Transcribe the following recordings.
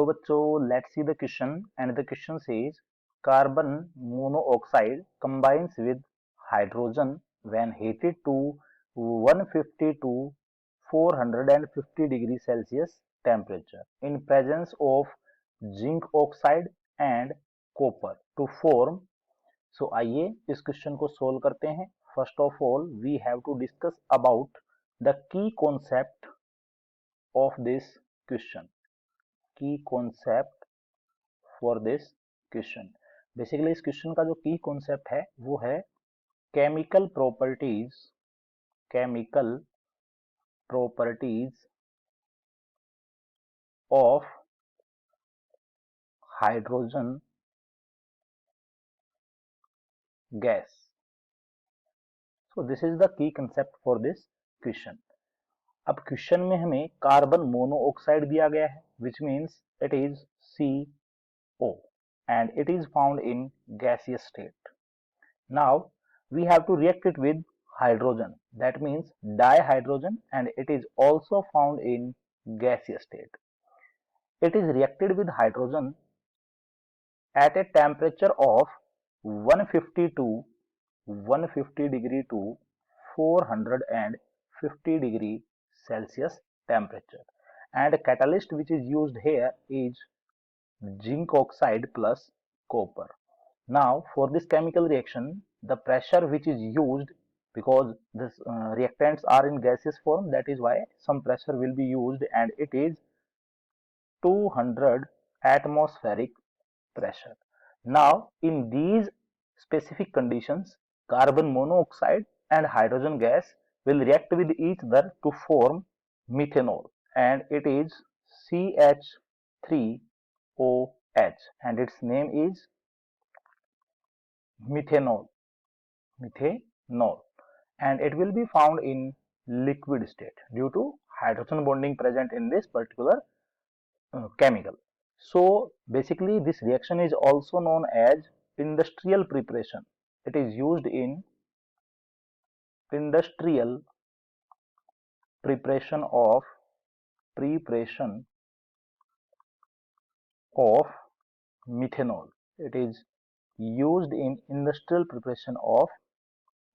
So bachcho, let's see the question, and the question says carbon monoxide combines with hydrogen when heated to 150 to 450 degrees Celsius temperature in presence of zinc oxide and copper to form. So आइए इस question को solve करते हैं. First of all we have to discuss about the key concept of this question. Key concept for this question. Basically इस question का जो key concept है वो है chemical properties of hydrogen gas. So this is the key concept for this question. अब question में हमें carbon monoxide दिया गया है which means it is CO and it is found in gaseous state. Now we have to react it with hydrogen, that means dihydrogen, and it is also found in gaseous state. It is reacted with hydrogen at a temperature of 150 to 150 degree to 450 degree Celsius temperature, and catalyst which is used here is zinc oxide plus copper. Now for this chemical reaction, the pressure which is used, because this reactants are in gaseous form, that is why some pressure will be used, and it is 200 atmospheric pressure. Now in these specific conditions, carbon monoxide and hydrogen gas will react with each other to form methanol, and it is CH3OH, and its name is methanol, and it will be found in liquid state due to hydrogen bonding present in this particular chemical. So basically this reaction is also known as industrial preparation. It is used in industrial preparation of methanol. It is used in industrial preparation of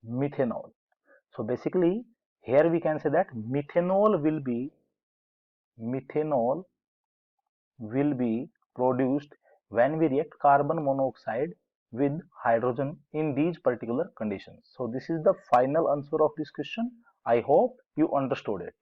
methanol. So basically here we can say that methanol will be produced when we react carbon monoxide with hydrogen in these particular conditions. So this is the final answer of this question. I hope you understood it.